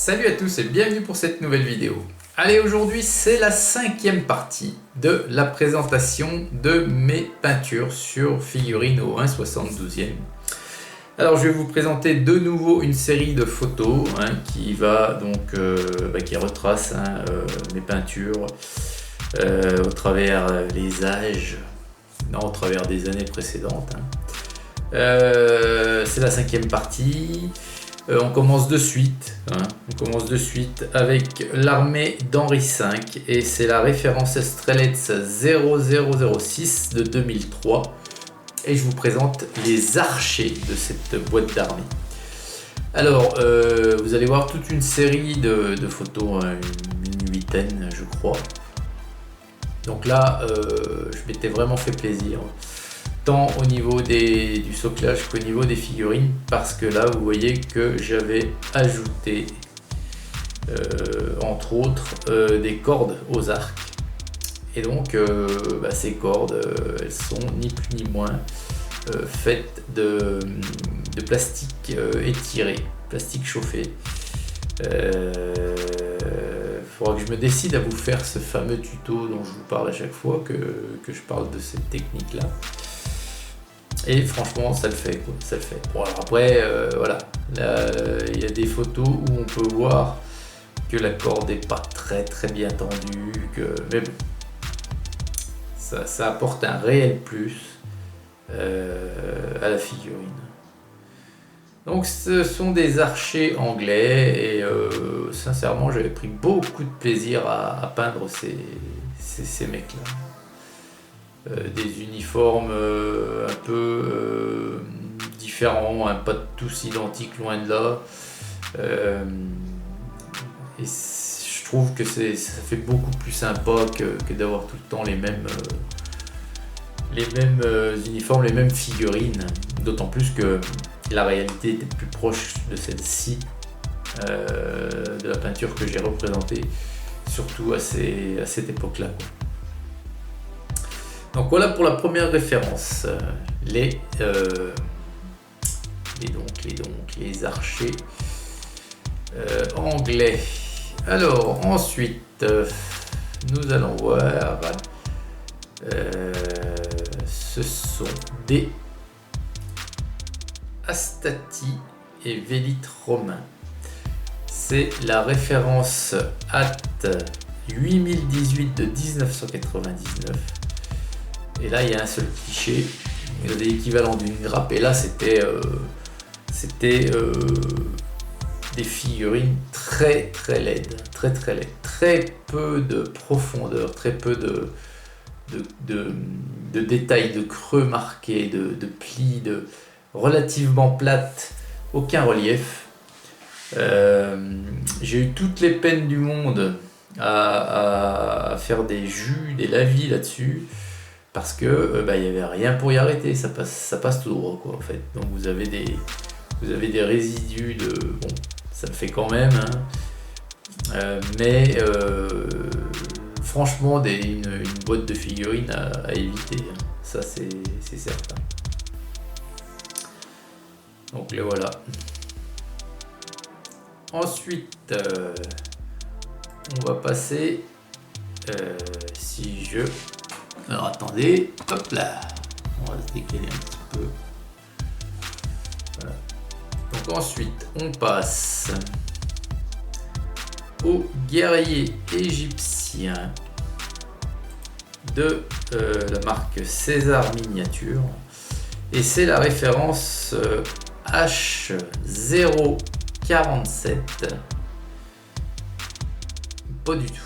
Salut à tous et bienvenue pour cette nouvelle vidéo. Allez, aujourd'hui c'est la 5e partie de la présentation de mes peintures sur figurines au 1/72e. Alors je vais vous présenter de nouveau une série de photos qui va donc qui retrace mes peintures au travers les âges, non, au travers des années précédentes. C'est la 5e partie. On commence de suite. On commence de suite avec l'armée d'Henri V et c'est la référence Strelets 0006 de 2003. Et je vous présente les archers de cette boîte d'armée. Alors, vous allez voir toute une série de photos, une huitaine, je crois. Donc là, je m'étais vraiment fait plaisir, tant au niveau du soclage qu'au niveau des figurines, parce que là, vous voyez que j'avais ajouté, entre autres, des cordes aux arcs. Et donc, ces cordes, elles sont ni plus ni moins faites de plastique étiré, plastique chauffé. Faudra que je me décide à vous faire ce fameux tuto dont je vous parle à chaque fois que je parle de cette technique là. Et franchement ça le fait quoi, ça le fait. Bon alors après voilà, il y a des photos où on peut voir que la corde n'est pas très bien tendue, mais bon, ça apporte un réel plus à la figurine. Donc ce sont des archers anglais et sincèrement j'avais pris beaucoup de plaisir à peindre ces mecs là. Des uniformes un peu différents, pas tous identiques, loin de là. Et je trouve que ça fait beaucoup plus sympa que d'avoir tout le temps les mêmes uniformes, les mêmes figurines. D'autant plus que la réalité était plus proche de celle-ci, de la peinture que j'ai représentée, surtout à cette époque-là. Donc voilà pour la première référence, les archers anglais. Alors ensuite, nous allons voir, ce sont des Astati et Vélites romains. C'est la référence AT 8018 de 1999. Et là il y a un seul cliché, il y a l'équivalent d'une grappe, et là c'était des figurines très laides, très laides, très peu de profondeur, très peu de détails, de creux marqués, de plis, relativement plates, aucun relief. J'ai eu toutes les peines du monde à faire des jus, des lavis là-dessus, parce que il n'y avait rien pour y arrêter, ça passe tout droit quoi en fait. Donc vous avez des résidus de, bon, ça me fait quand même, mais franchement une boîte de figurines à éviter, ça c'est certain. Donc le voilà. Ensuite, on va passer, alors attendez, hop là, on va se décaler un petit peu. Voilà. Donc ensuite, on passe aux guerriers égyptiens de la marque César Miniature. Et c'est la référence H047. Pas du tout.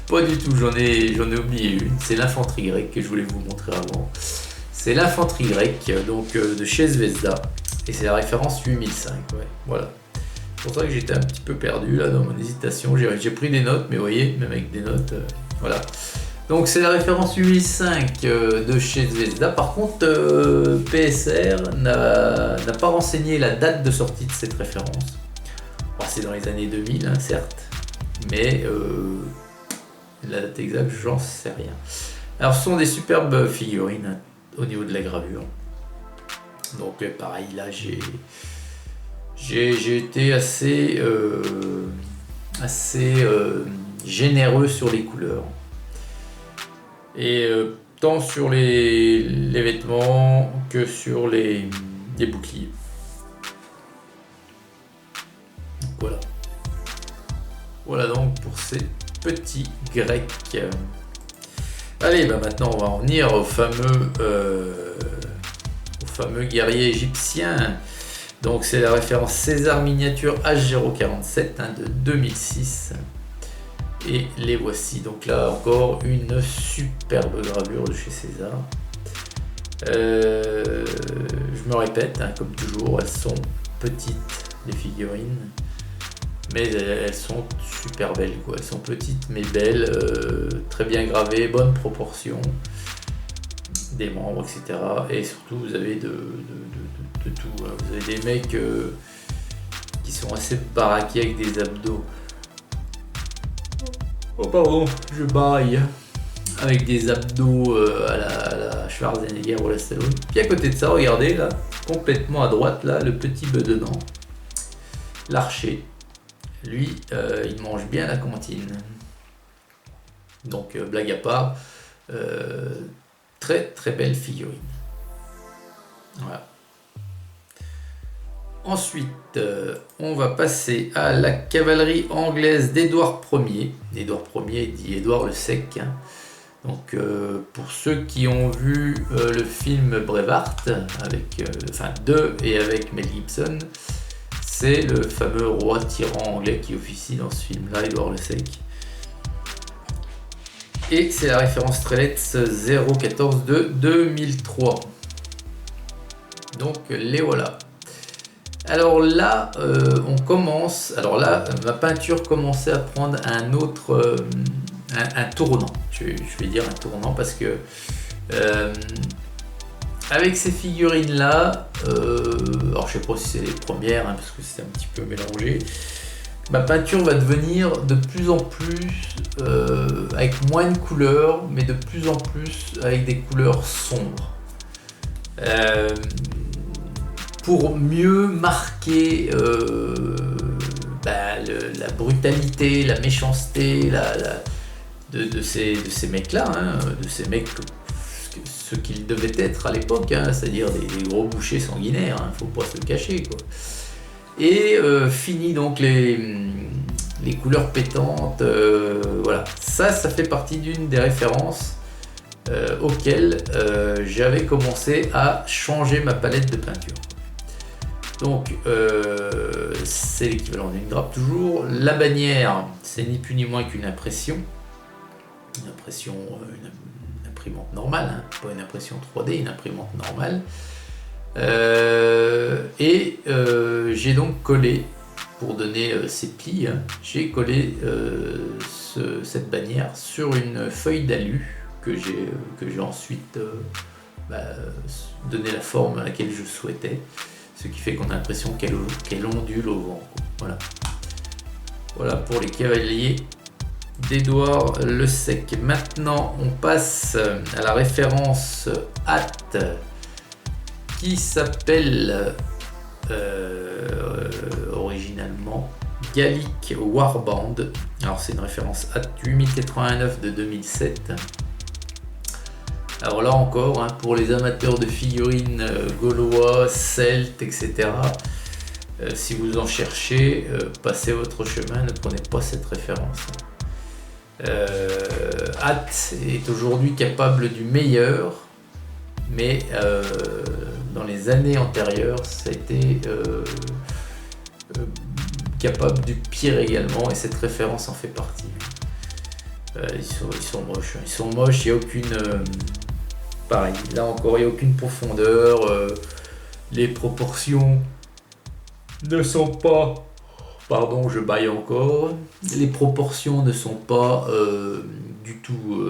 Pas du tout, j'en ai oublié une. C'est l'infanterie grecque que je voulais vous montrer avant. C'est l'infanterie grecque donc de chez Zvezda. Et c'est la référence 8005. Ouais, voilà. C'est pour ça que j'étais un petit peu perdu là dans mon hésitation. J'ai pris des notes, mais vous voyez, même avec des notes, voilà. Donc c'est la référence 8005 de chez Zvezda. Par contre, PSR n'a pas renseigné la date de sortie de cette référence. Bon, c'est dans les années 2000, certes, mais la date exacte, j'en sais rien. Alors ce sont des superbes figurines au niveau de la gravure. Donc pareil, là j'ai J'ai été assez généreux sur les couleurs. Et tant sur les vêtements que sur les boucliers. Voilà. Voilà donc pour ces petits grecs. Allez, bah maintenant on va en venir au fameux guerrier égyptien. Donc c'est la référence César miniature H047 de 2006. Et les voici. Donc là encore une superbe gravure de chez César. Je me répète, comme toujours, elles sont petites les figurines. Mais elles sont super belles, quoi. Elles sont petites mais belles, très bien gravées, bonne proportion des membres, etc. Et surtout, vous avez de tout. Vous avez des mecs qui sont assez baraqués avec des abdos. Oh pardon, je baille. Avec des abdos à la Schwarzenegger ou la Stallone. Puis à côté de ça, regardez là, complètement à droite, là, le petit bedonnant. L'archer. Lui, il mange bien la cantine. Donc, blague à part, très très belle figurine. Voilà. Ensuite, on va passer à la cavalerie anglaise d'Édouard Ier. Édouard Ier dit Édouard le Sec. Donc, pour ceux qui ont vu le film Braveheart, avec Mel Gibson, c'est le fameux roi tyran anglais qui officie dans ce film-là, Édouard le Sec. Et c'est la référence Strelets 014 de 2003. Donc les voilà. Alors là, on commence. Alors là, ma peinture commençait à prendre un autre, un tournant. Je vais dire un tournant parce que avec ces figurines là, alors je sais pas si c'est les premières, parce que c'est un petit peu mélangé. Ma peinture va devenir de plus en plus avec moins de couleurs, mais de plus en plus avec des couleurs sombres. Pour mieux marquer la brutalité, la méchanceté de ces mecs-là, de ces mecs, ce qu'ils devaient être à l'époque, c'est-à-dire des gros bouchers sanguinaires, faut pas se le cacher, quoi. Et fini donc les couleurs pétantes, voilà. Ça fait partie d'une des références auxquelles j'avais commencé à changer ma palette de peinture. Donc c'est l'équivalent d'une grappe toujours. La bannière, c'est ni plus ni moins qu'une impression. Une imprimante normale, pas une impression 3D, une imprimante normale. J'ai donc collé, pour donner ces plis, j'ai collé cette bannière sur une feuille d'alu que j'ai ensuite donné la forme à laquelle je souhaitais, ce qui fait qu'on a l'impression qu'elle ondule au vent. Voilà pour les cavaliers d'Édouard le Sec. Maintenant on passe à la référence hâte qui s'appelle originalement Gallic Warband. Alors c'est une référence hâte 8089 de 2007. Alors là encore, pour les amateurs de figurines gaulois, celtes, etc., si vous en cherchez, passez votre chemin, ne prenez pas cette référence. Hatt est aujourd'hui capable du meilleur, mais dans les années antérieures, ça a été capable du pire également, et cette référence en fait partie. Ils sont moches, il n'y a aucune... pareil, là encore, il n'y a aucune profondeur, les proportions ne sont pas... Pardon, je baille encore. Les proportions ne sont pas du tout...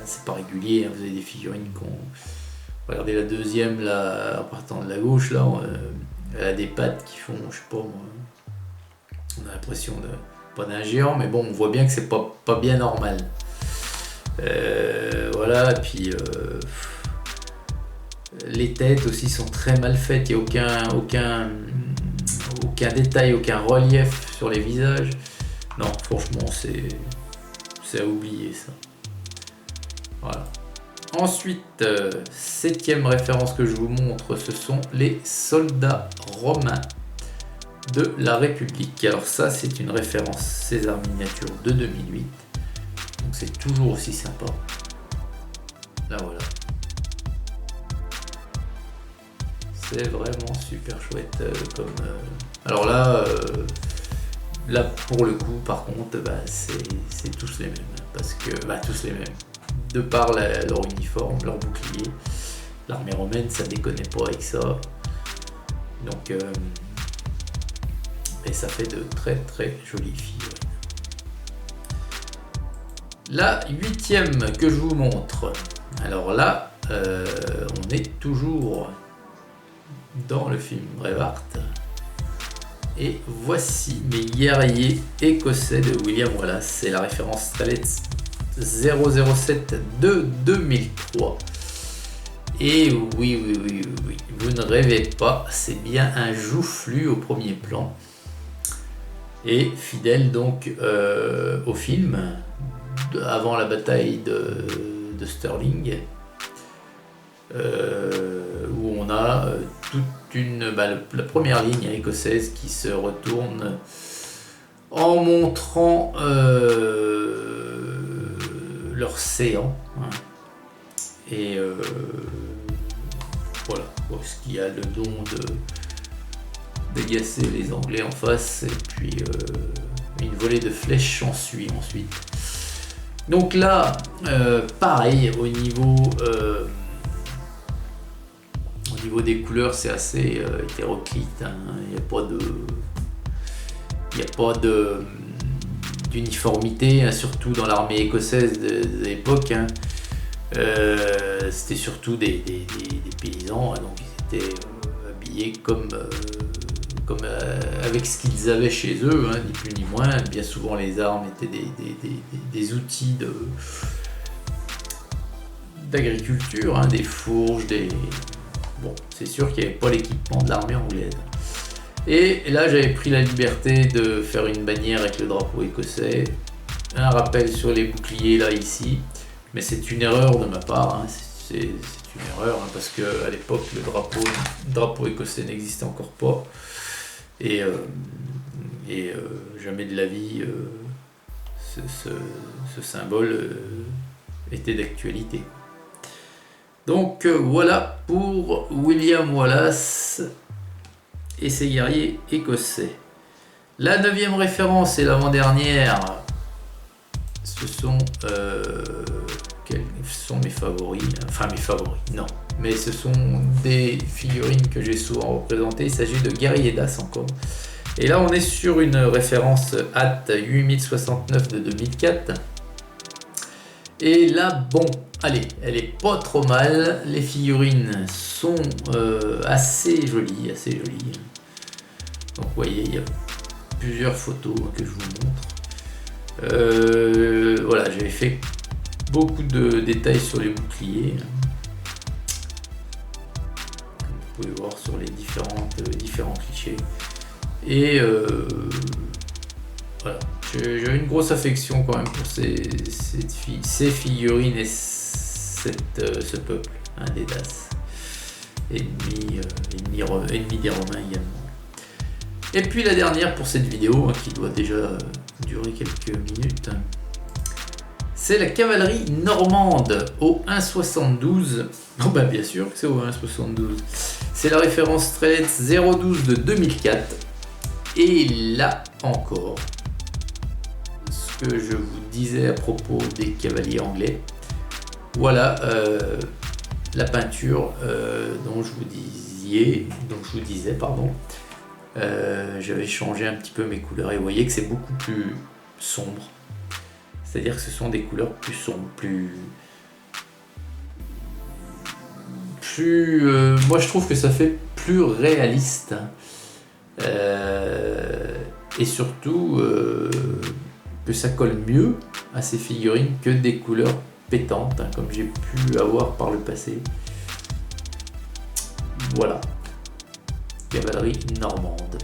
c'est pas régulier, vous avez des figurines qui ont... Regardez la deuxième, là, en partant de la gauche, là, elle a des pattes qui font, je sais pas moi... On a l'impression de... Pas d'un géant, mais bon, on voit bien que c'est pas bien normal. Voilà, et puis Les têtes aussi sont très mal faites, il n'y a aucun détail, aucun relief sur les visages. Non, franchement, c'est à oublier ça. Voilà. Ensuite, 7e référence que je vous montre, ce sont les soldats romains de la République. Alors ça, c'est une référence César Miniature de 2008. Donc c'est toujours aussi sympa. Là voilà. C'est vraiment super chouette Alors là, pour le coup, par contre, c'est tous les mêmes. Parce que, tous les mêmes. De par leur uniforme, leur bouclier. L'armée romaine, ça déconnait pas avec ça. Donc, et ça fait de très très jolies figurines. La 8e que je vous montre. Alors là, on est toujours dans le film Braveheart. Et voici mes guerriers écossais de William Wallace. C'est la référence Strelets 007 de 2003. Et oui, vous ne rêvez pas, c'est bien un joufflu au premier plan. Et fidèle donc au film, avant la bataille de Stirling, où on a toute la première ligne écossaise qui se retourne en montrant leur séant. Hein. Et voilà, ce qui a le don d'agacer les Anglais en face, et puis une volée de flèches en suit ensuite. Donc là, pareil, au niveau des couleurs, c'est assez hétéroclite. Hein. Il n'y a pas d'uniformité, hein, surtout dans l'armée écossaise de l'époque. Hein. C'était surtout des paysans, hein, donc ils étaient habillés comme avec ce qu'ils avaient chez eux, hein, ni plus ni moins. Bien souvent les armes étaient des outils d'agriculture, hein, des fourches, bon, c'est sûr qu'il n'y avait pas l'équipement de l'armée anglaise. Et là j'avais pris la liberté de faire une bannière avec le drapeau écossais, un rappel sur les boucliers là ici. Mais c'est une erreur de ma part, hein. C'est une erreur, hein, parce qu'à l'époque le drapeau écossais n'existait encore pas, et jamais de la vie ce symbole était d'actualité. Donc voilà pour William Wallace et ses guerriers écossais. La 9e référence et l'avant-dernière, ce sont quels sont mes favoris, enfin mes favoris, non, mais ce sont des figurines que j'ai souvent représentées. Il s'agit de Guerrier d'As encore. Et là on est sur une référence HAT 8069 de 2004. Et là, bon, allez, elle est pas trop mal. Les figurines sont assez jolies. Donc vous voyez, il y a plusieurs photos que je vous montre. Voilà, j'avais fait beaucoup de détails sur les boucliers. Vous pouvez voir sur les différents clichés. Et voilà, j'ai une grosse affection quand même pour ces figurines et ce peuple, hein, des Daces, ennemi des Romains également. Et puis la dernière pour cette vidéo, hein, qui doit déjà durer quelques minutes, c'est la cavalerie normande au 1,72. Oh bah bien sûr que c'est au 1,72. C'est la référence Strelets 012 de 2004. Et là encore, ce que je vous disais à propos des cavaliers anglais, voilà la peinture dont je vous disais, pardon. J'avais changé un petit peu mes couleurs et vous voyez que c'est beaucoup plus sombre. C'est-à-dire que ce sont des couleurs plus sombres, moi je trouve que ça fait plus réaliste. Et surtout que ça colle mieux à ces figurines que des couleurs pétantes, hein, comme j'ai pu avoir par le passé. Voilà. Cavalerie normande.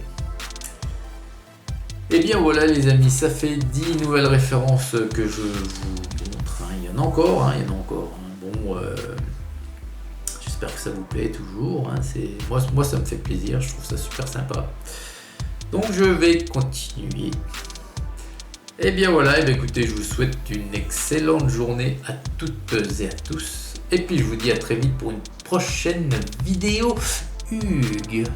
Et bien voilà les amis, ça fait 10 nouvelles références que je vous montre. Il y en a encore, il y en a encore. Bon, j'espère que ça vous plaît toujours. Moi ça me fait plaisir, je trouve ça super sympa. Donc je vais continuer. Et bien voilà, et bien écoutez, je vous souhaite une excellente journée à toutes et à tous. Et puis je vous dis à très vite pour une prochaine vidéo. Hugues.